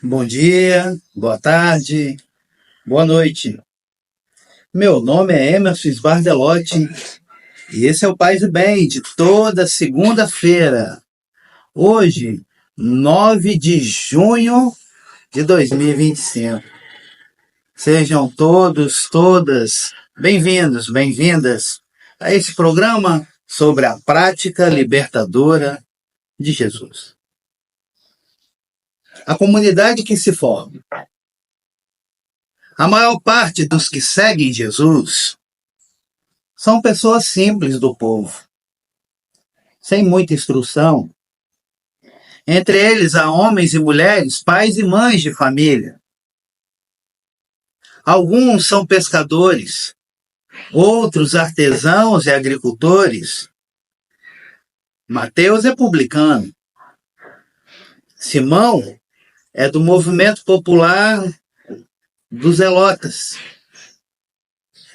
Bom dia, boa tarde, boa noite. Meu nome é Emerson Sbardelotti e esse é o Paz e Bem de toda segunda-feira. Hoje, 9 de junho de 2025. Sejam todos, todas bem-vindos, bem-vindas a esse programa sobre a prática libertadora de Jesus. A comunidade que se forma. A maior parte dos que seguem Jesus são pessoas simples do povo, sem muita instrução. Entre eles há homens e mulheres, pais e mães de família. Alguns são pescadores, outros artesãos e agricultores. Mateus é publicano. Simão é do movimento popular dos Zelotas.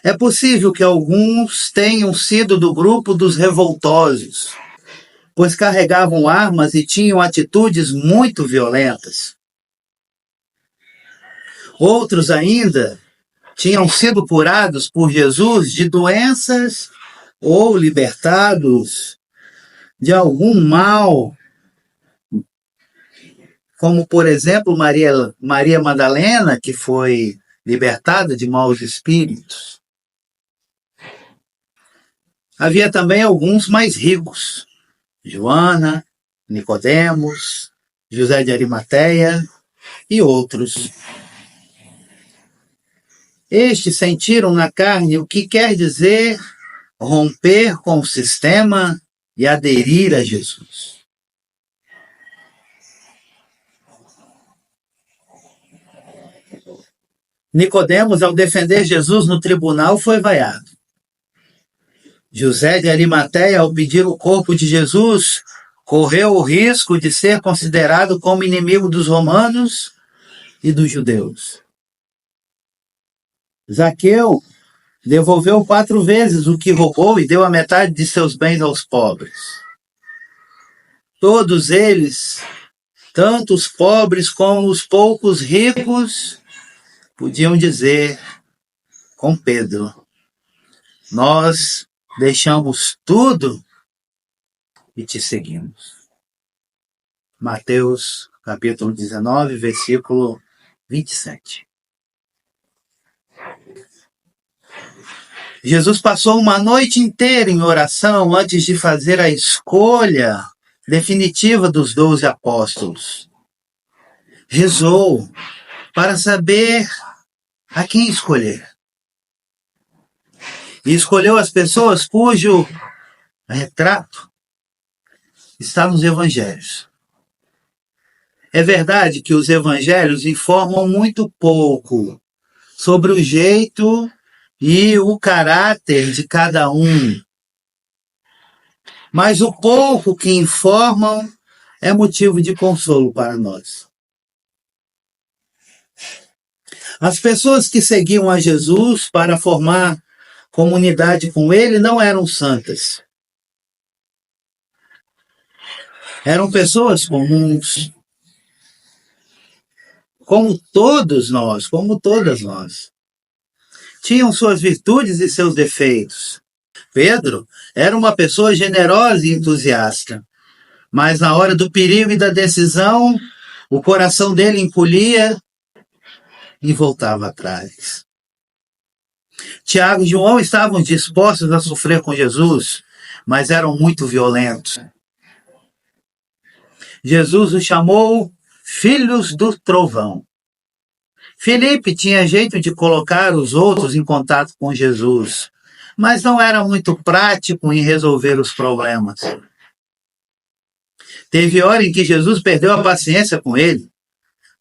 É possível que alguns tenham sido do grupo dos revoltosos, pois carregavam armas e tinham atitudes muito violentas. Outros ainda tinham sido curados por Jesus de doenças ou libertados de algum mal, como, por exemplo, Maria Madalena, que foi libertada de maus espíritos. Havia também alguns mais ricos, Joana, Nicodemos, José de Arimateia e outros. Estes sentiram na carne o que quer dizer romper com o sistema e aderir a Jesus. Nicodemos, ao defender Jesus no tribunal, foi vaiado. José de Arimateia, ao pedir o corpo de Jesus, correu o risco de ser considerado como inimigo dos romanos e dos judeus. Zaqueu devolveu 4 vezes o que roubou e deu a metade de seus bens aos pobres. Todos eles, tanto os pobres como os poucos ricos, podiam dizer com Pedro: nós deixamos tudo e te seguimos. Mateus capítulo 19, versículo 27. Jesus passou uma noite inteira em oração antes de fazer a escolha definitiva dos 12 apóstolos. Rezou para saber a quem escolher. E escolheu as pessoas cujo retrato está nos evangelhos. É verdade que os evangelhos informam muito pouco sobre o jeito e o caráter de cada um. Mas o pouco que informam é motivo de consolo para nós. As pessoas que seguiam a Jesus para formar comunidade com ele não eram santas. Eram pessoas comuns, como todos nós, como todas nós. Tinham suas virtudes e seus defeitos. Pedro era uma pessoa generosa e entusiasta, mas na hora do perigo e da decisão, o coração dele encolhia e voltava atrás. Tiago e João estavam dispostos a sofrer com Jesus, mas eram muito violentos. Jesus os chamou filhos do trovão. Filipe tinha jeito de colocar os outros em contato com Jesus, mas não era muito prático em resolver os problemas. Teve hora em que Jesus perdeu a paciência com ele.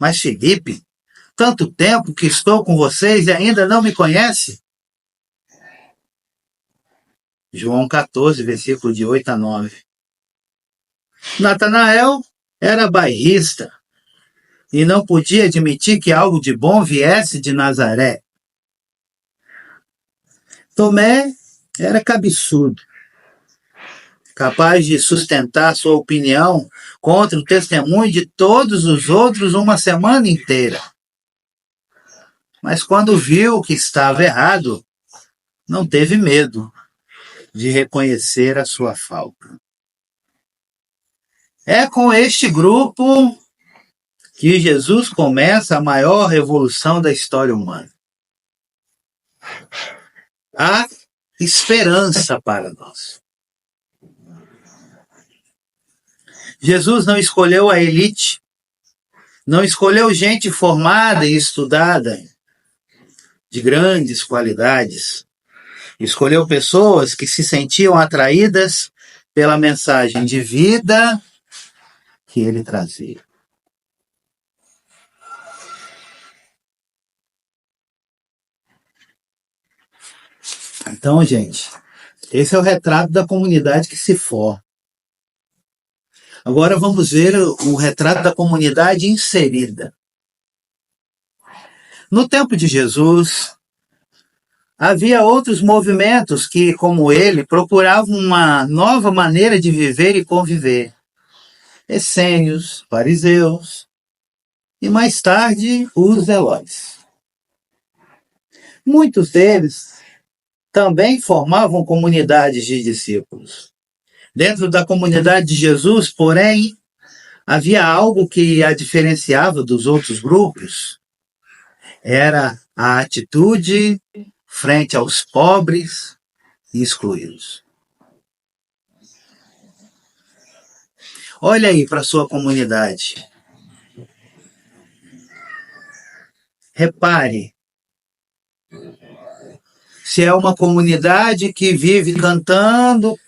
Mas Filipe, tanto tempo que estou com vocês e ainda não me conhece? João 14, versículo de 8 a 9. Natanael era bairrista e não podia admitir que algo de bom viesse de Nazaré. Tomé era cabeçudo capaz de sustentar sua opinião contra o testemunho de todos os outros uma semana inteira. Mas quando viu que estava errado, não teve medo de reconhecer a sua falta. É com este grupo que Jesus começa a maior revolução da história humana. Há esperança para nós. Jesus não escolheu a elite, não escolheu gente formada e estudada, de grandes qualidades. Escolheu pessoas que se sentiam atraídas pela mensagem de vida que ele trazia. Então, gente, esse é o retrato da comunidade que se forma. Agora vamos ver o retrato da comunidade inserida. No tempo de Jesus, havia outros movimentos que, como ele, procuravam uma nova maneira de viver e conviver. Essênios, fariseus e, mais tarde, os zelotes. Muitos deles também formavam comunidades de discípulos. Dentro da comunidade de Jesus, porém, havia algo que a diferenciava dos outros grupos. Era a atitude frente aos pobres e excluídos. Olha aí para a sua comunidade. Repare se é uma comunidade que vive cantando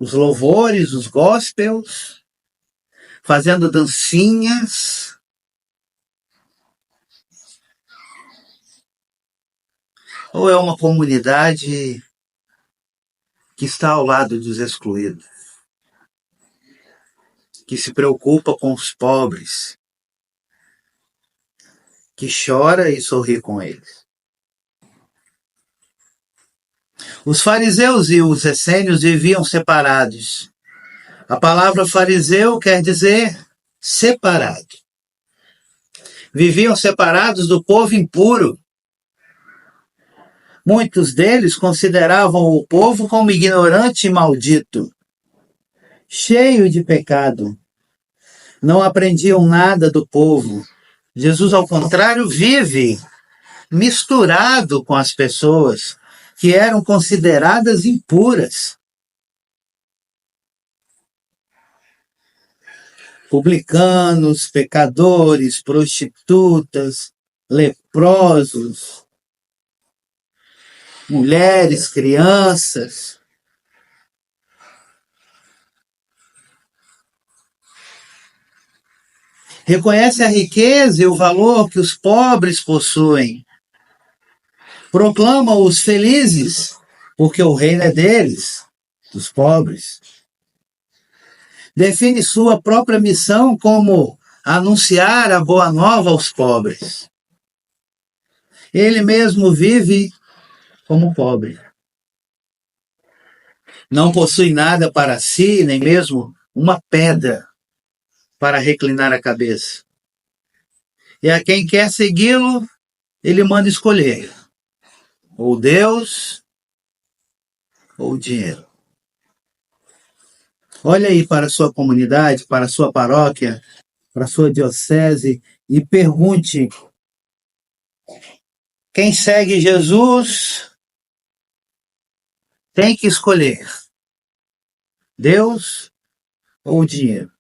os louvores, os gospels, fazendo dancinhas, ou é uma comunidade que está ao lado dos excluídos, que se preocupa com os pobres, que chora e sorri com eles. Os fariseus e os essênios viviam separados. A palavra fariseu quer dizer separado. Viviam separados do povo impuro. Muitos deles consideravam o povo como ignorante e maldito, cheio de pecado. Não aprendiam nada do povo. Jesus, ao contrário, vive misturado com as pessoas que eram consideradas impuras. Publicanos, pecadores, prostitutas, leprosos, mulheres, crianças. Reconhece a riqueza e o valor que os pobres possuem. Proclama-os felizes, porque o reino é deles, dos pobres. Define sua própria missão como anunciar a boa nova aos pobres. Ele mesmo vive como pobre. Não possui nada para si, nem mesmo uma pedra para reclinar a cabeça. E a quem quer segui-lo, ele manda escolher ou Deus ou o dinheiro. Olha aí para a sua comunidade, para a sua paróquia, para a sua diocese e pergunte: quem segue Jesus tem que escolher Deus ou o dinheiro?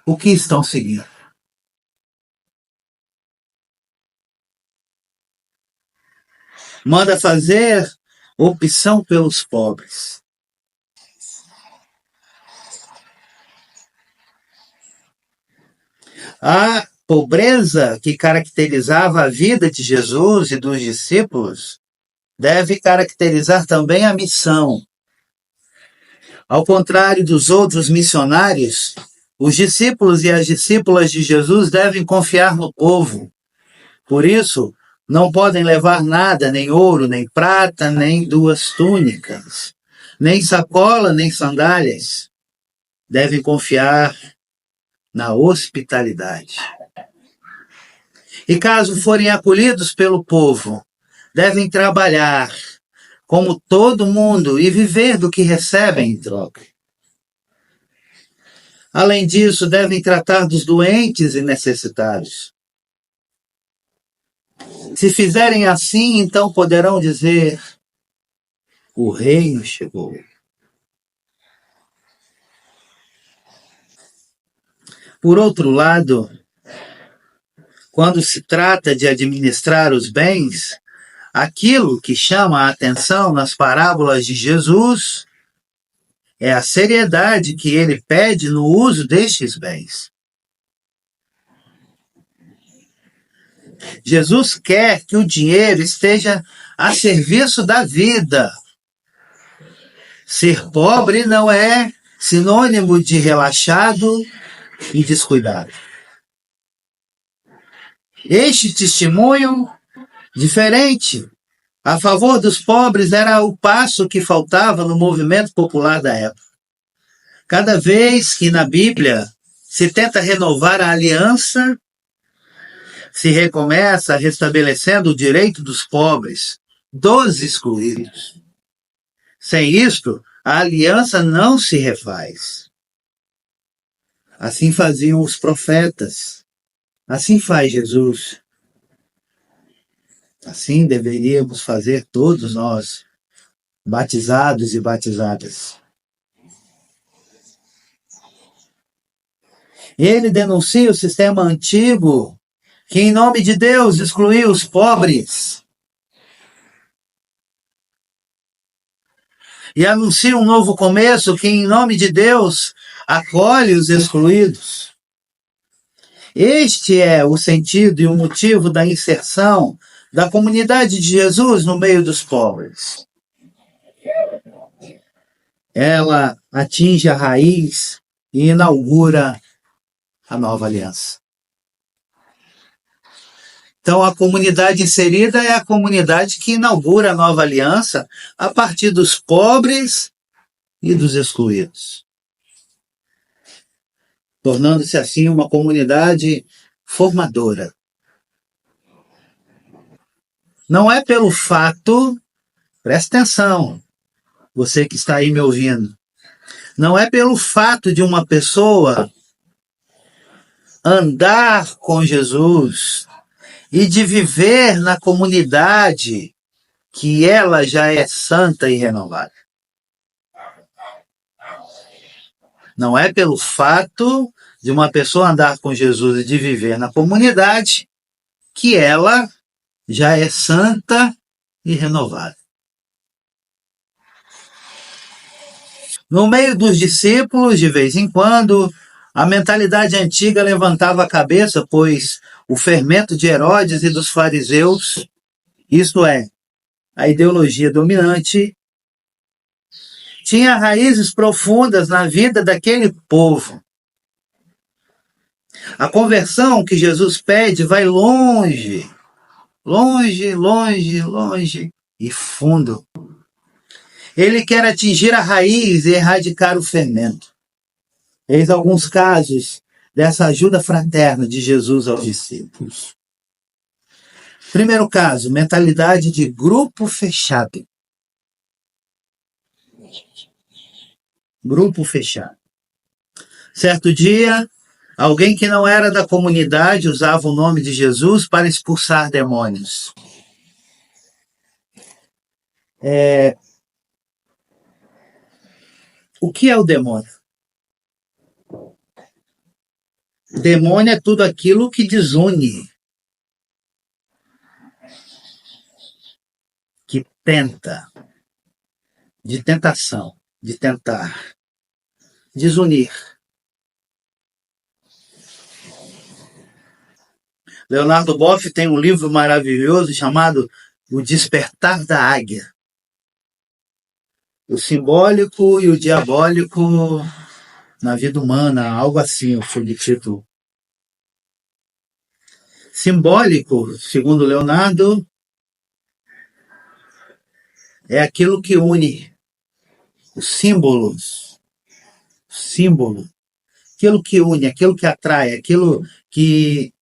O que estão seguindo? Manda fazer opção pelos pobres. A pobreza que caracterizava a vida de Jesus e dos discípulos deve caracterizar também a missão. Ao contrário dos outros missionários, os discípulos e as discípulas de Jesus devem confiar no povo. Por isso, não podem levar nada, nem ouro, nem prata, nem 2 túnicas. Nem sacola, nem sandálias. Devem confiar na hospitalidade. E caso forem acolhidos pelo povo, devem trabalhar como todo mundo e viver do que recebem em troca. Além disso, devem tratar dos doentes e necessitados. Se fizerem assim, então poderão dizer: o reino chegou. Por outro lado, quando se trata de administrar os bens, aquilo que chama a atenção nas parábolas de Jesus é a seriedade que ele pede no uso destes bens. Jesus quer que o dinheiro esteja a serviço da vida. Ser pobre não é sinônimo de relaxado e descuidado. Este testemunho diferente a favor dos pobres era o passo que faltava no movimento popular da época. Cada vez que na Bíblia se tenta renovar a aliança, se recomeça restabelecendo o direito dos pobres, dos excluídos. Sem isto, a aliança não se refaz. Assim faziam os profetas. Assim faz Jesus. Assim deveríamos fazer todos nós, batizados e batizadas. Ele denuncia o sistema antigo, que em nome de Deus excluiu os pobres. E anuncia um novo começo, que em nome de Deus acolhe os excluídos. Este é o sentido e o motivo da inserção da comunidade de Jesus no meio dos pobres. Ela atinge a raiz e inaugura a nova aliança. Então, a comunidade inserida é a comunidade que inaugura a nova aliança a partir dos pobres e dos excluídos, tornando-se assim uma comunidade formadora. Não é pelo fato, presta atenção, você que está aí me ouvindo, não é pelo fato de uma pessoa andar com Jesus e de viver na comunidade que ela já é santa e renovada. Não é pelo fato de uma pessoa andar com Jesus e de viver na comunidade que ela já é santa e renovada. No meio dos discípulos, de vez em quando, a mentalidade antiga levantava a cabeça, pois o fermento de Herodes e dos fariseus, isto é, a ideologia dominante, tinha raízes profundas na vida daquele povo. A conversão que Jesus pede vai longe, longe, longe, longe e fundo. Ele quer atingir a raiz e erradicar o fermento. Eis alguns casos dessa ajuda fraterna de Jesus aos discípulos. Primeiro caso, mentalidade de grupo fechado. Grupo fechado. Certo dia, alguém que não era da comunidade usava o nome de Jesus para expulsar demônios. O que é o demônio? Demônio é tudo aquilo que desune, que tenta, de tentação, de tentar, desunir. Leonardo Boff tem um livro maravilhoso chamado O Despertar da Águia. O simbólico e o diabólico na vida humana, algo assim, o subtítulo. Simbólico, segundo Leonardo, é aquilo que une, Os símbolos, símbolo, aquilo que une, aquilo que atrai, aquilo que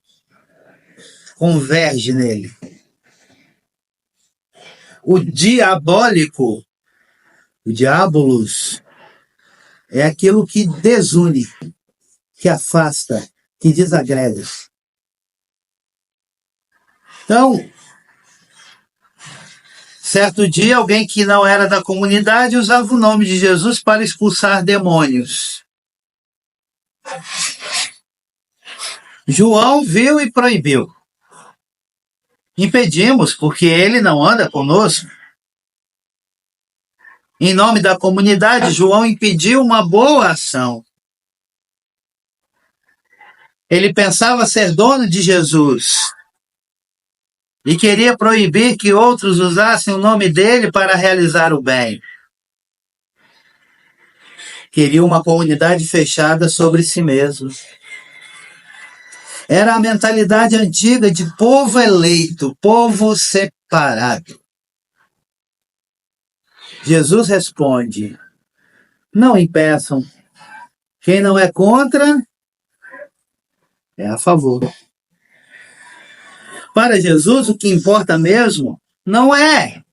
converge nele. O diabólico, o diabolos, é aquilo que desune, que afasta, que desagrega. Então, certo dia, alguém que não era da comunidade usava o nome de Jesus para expulsar demônios. João viu e proibiu. Impedimos, porque ele não anda conosco. Em nome da comunidade, João impediu uma boa ação. Ele pensava ser dono de Jesus e queria proibir que outros usassem o nome dele para realizar o bem. Queria uma comunidade fechada sobre si mesmo. Era a mentalidade antiga de povo eleito, povo separado. Jesus responde: não impeçam. Quem não é contra, é a favor. Para Jesus, o que importa mesmo não é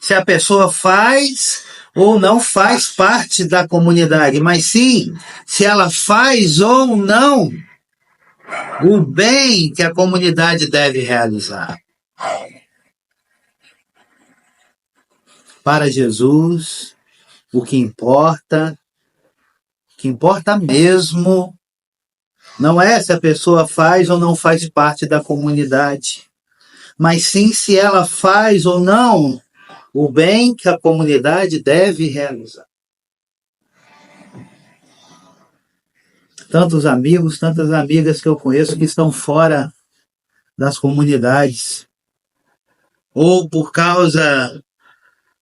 se a pessoa faz ou não faz parte da comunidade, mas sim se ela faz ou não o bem que a comunidade deve realizar. Para Jesus, o que importa mesmo, não é se a pessoa faz ou não faz parte da comunidade, mas sim se ela faz ou não o bem que a comunidade deve realizar. Tantos amigos, tantas amigas que eu conheço que estão fora das comunidades, ou por causa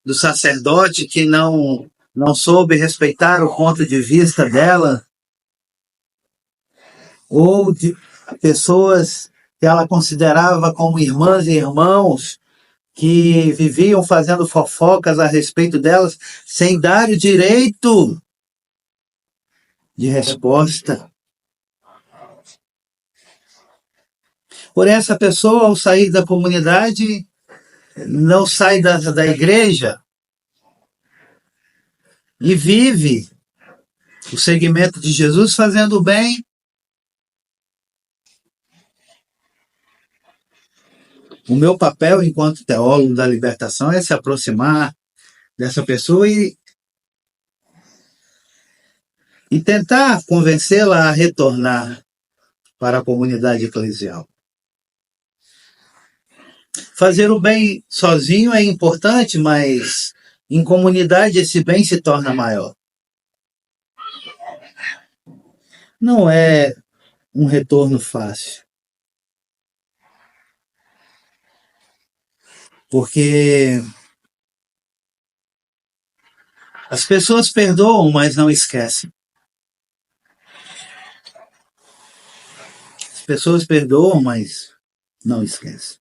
do sacerdote que não soube respeitar o ponto de vista dela, ou de pessoas que ela considerava como irmãs e irmãos, que viviam fazendo fofocas a respeito delas, sem dar o direito de resposta. Por essa pessoa, ao sair da comunidade, não sai da igreja e vive o segmento de Jesus fazendo o bem. O meu papel enquanto teólogo da libertação é se aproximar dessa pessoa e tentar convencê-la a retornar para a comunidade eclesial. Fazer o bem sozinho é importante, mas em comunidade esse bem se torna maior. Não é um retorno fácil. Porque as pessoas perdoam, mas não esquecem. As pessoas perdoam, mas não esquecem.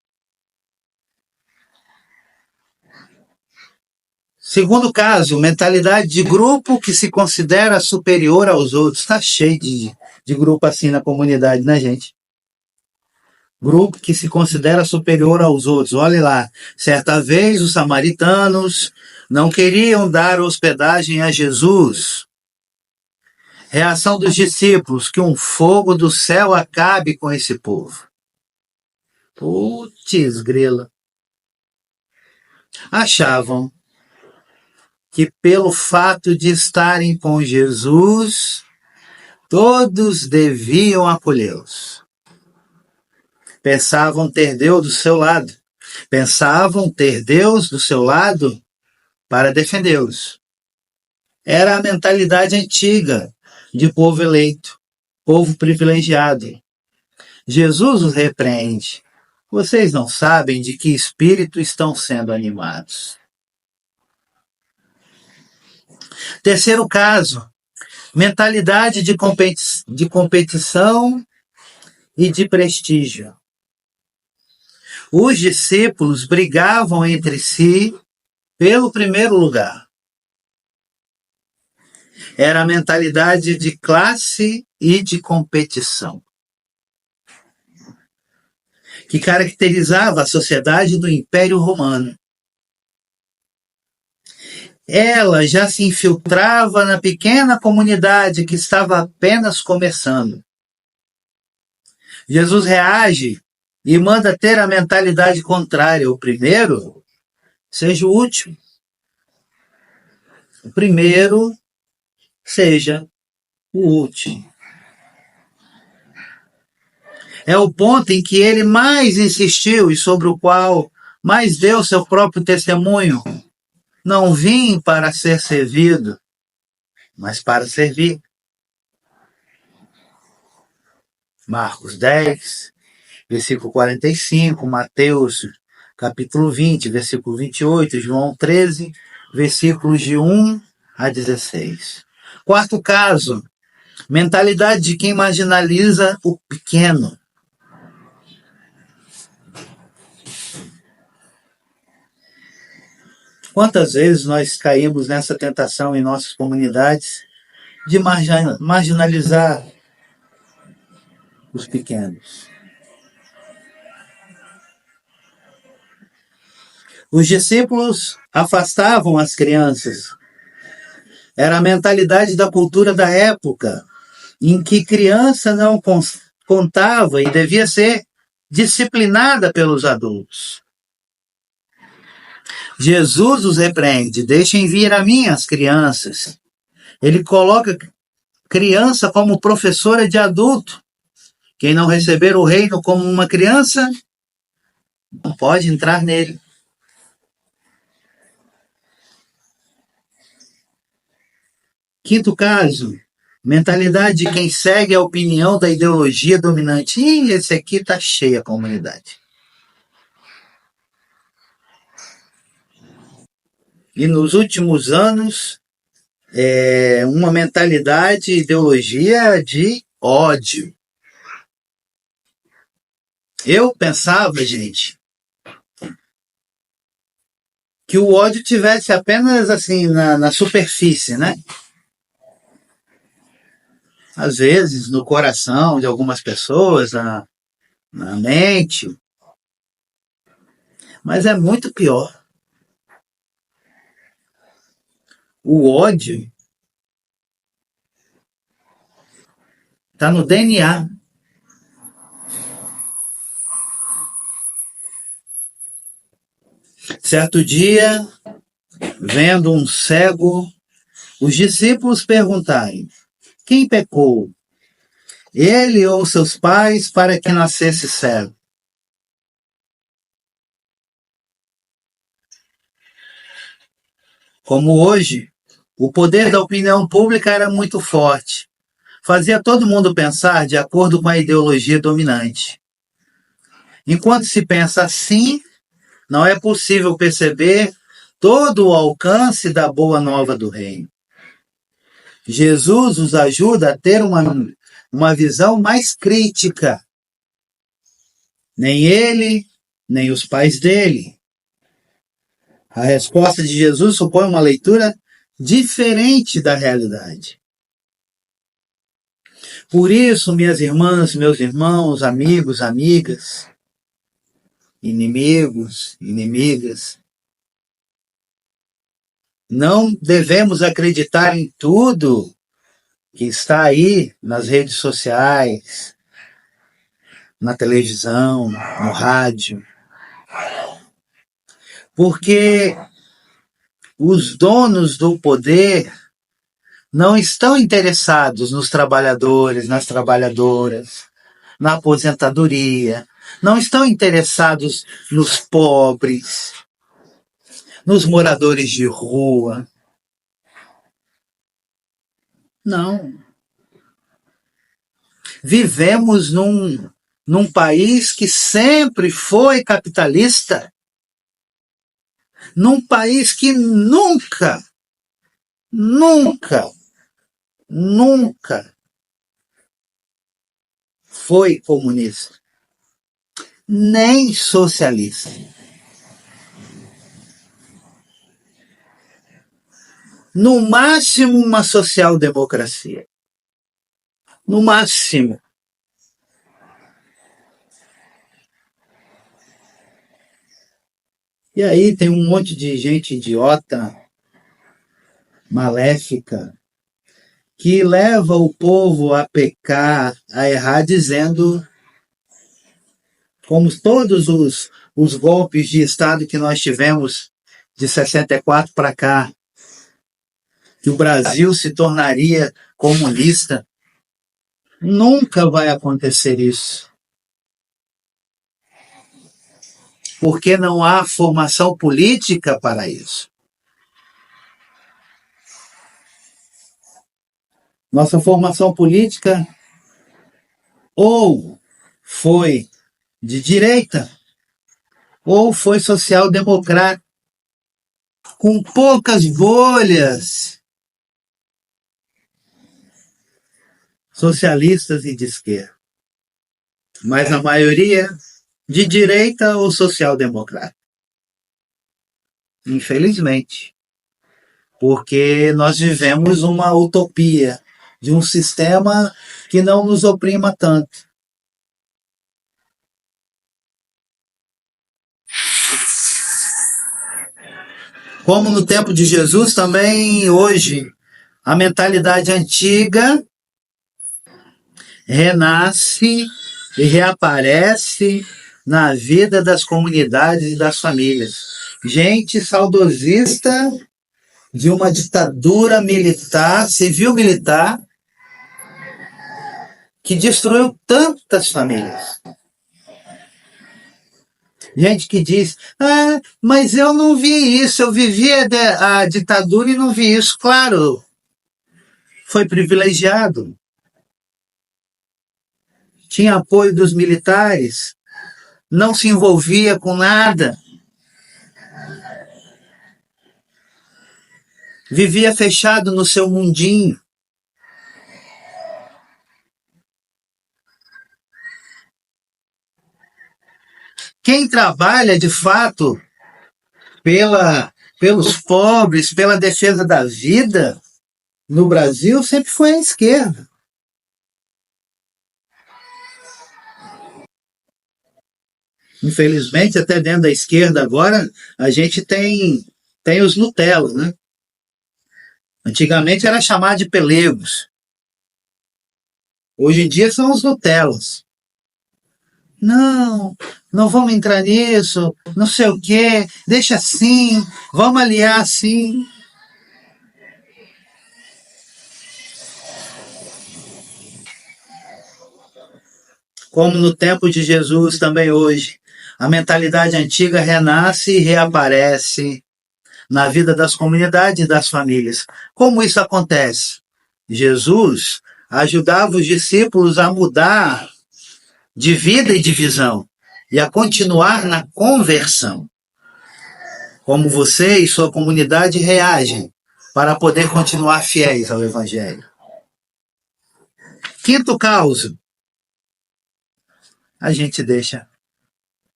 Segundo caso, mentalidade de grupo que se considera superior aos outros. Está cheio de grupo assim na comunidade, né, gente? Grupo que se considera superior aos outros. Olhe lá, certa vez os samaritanos não queriam dar hospedagem a Jesus. Reação dos discípulos: que um fogo do céu acabe com esse povo. Putz, grila. Achavam que pelo fato de estarem com Jesus, todos deviam acolhê-los. Pensavam ter Deus do seu lado. Pensavam ter Deus do seu lado para defendê-los. Era a mentalidade antiga de povo eleito, povo privilegiado. Jesus os repreende. Vocês não sabem de que espírito estão sendo animados. Terceiro caso, mentalidade de competição e de prestígio. Os discípulos brigavam entre si pelo primeiro lugar. era a mentalidade de classe e de competição, que caracterizava a sociedade do Império Romano. Ela já se infiltrava na pequena comunidade que estava apenas começando. Jesus reage e manda ter a mentalidade contrária. O primeiro seja o último. O primeiro seja o último. É o ponto em que ele mais insistiu e sobre o qual mais deu seu próprio testemunho. Não vim para ser servido, mas para servir. Marcos 10, versículo 45, Mateus capítulo 20, versículo 28, João 13, versículos de 1 a 16. Quarto caso, mentalidade de quem marginaliza o pequeno. Quantas vezes nós caímos nessa tentação em nossas comunidades de marginalizar os pequenos? Os discípulos afastavam as crianças. Era a mentalidade da cultura da época, em que criança não contava e devia ser disciplinada pelos adultos. Jesus os repreende, deixem vir a mim as crianças. Ele coloca criança como professora de adulto. Quem não receber o reino como uma criança, não pode entrar nele. Quinto caso, mentalidade de quem segue a opinião da ideologia dominante. Ih, esse aqui está cheio a comunidade. E nos últimos anos, uma mentalidade, ideologia de ódio. Eu pensava, gente, que o ódio tivesse apenas assim na superfície, né? Às vezes no coração de algumas pessoas, na mente, mas é muito pior. O ódio está no DNA. Certo dia, vendo um cego, os discípulos perguntaram: quem pecou? Ele ou seus pais para que nascesse cego? Como hoje, o poder da opinião pública era muito forte. Fazia todo mundo pensar de acordo com a ideologia dominante. Enquanto se pensa assim, não é possível perceber todo o alcance da boa nova do reino. Jesus nos ajuda a ter uma visão mais crítica. Nem ele, nem os pais dele. A resposta de Jesus supõe uma leitura diferente da realidade. Por isso, minhas irmãs, meus irmãos, amigos, amigas, inimigos, inimigas, não devemos acreditar em tudo que está aí nas redes sociais, na televisão, no rádio, porque os donos do poder não estão interessados nos trabalhadores, nas trabalhadoras, na aposentadoria, não estão interessados nos pobres, nos moradores de rua. Não. Vivemos num país que sempre foi capitalista, num país que nunca foi comunista, nem socialista. No máximo, uma social-democracia. No máximo. E aí tem um monte de gente idiota, maléfica, que leva o povo a pecar, a errar, dizendo, como todos os golpes de Estado que nós tivemos de 64 para cá, que o Brasil se tornaria comunista. Nunca vai acontecer isso. Porque não há formação política para isso. Nossa formação política ou foi de direita ou foi social-democrata, com poucas bolhas socialistas e de esquerda. Mas a maioria de direita ou social-democrata. Infelizmente. Porque nós vivemos uma utopia de um sistema que não nos oprima tanto. Como no tempo de Jesus, também hoje, a mentalidade antiga renasce e reaparece na vida das comunidades e das famílias. Gente saudosista de uma ditadura militar, civil-militar, que destruiu tantas famílias. Gente que diz, mas eu não vi isso, eu vivi a ditadura e não vi isso. Claro, foi privilegiado. Tinha apoio dos militares, não se envolvia com nada. Vivia fechado no seu mundinho. Quem trabalha, de fato, pelos pobres, pela defesa da vida, no Brasil, sempre foi a esquerda. Infelizmente, até dentro da esquerda agora, a gente tem os Nutella, né? Antigamente era chamado de pelegos. Hoje em dia são os Nutellas. Não, não vamos entrar nisso, não sei o quê, deixa assim, vamos aliar assim. Como no tempo de Jesus também hoje, a mentalidade antiga renasce e reaparece na vida das comunidades e das famílias. Como isso acontece? Jesus ajudava os discípulos a mudar de vida e de visão e a continuar na conversão. Como você e sua comunidade reagem para poder continuar fiéis ao Evangelho. Quinto caso, a gente deixa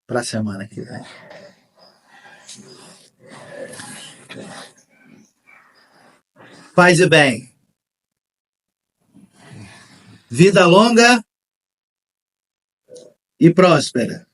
para a semana que vem. Paz e bem. Vida longa e próspera.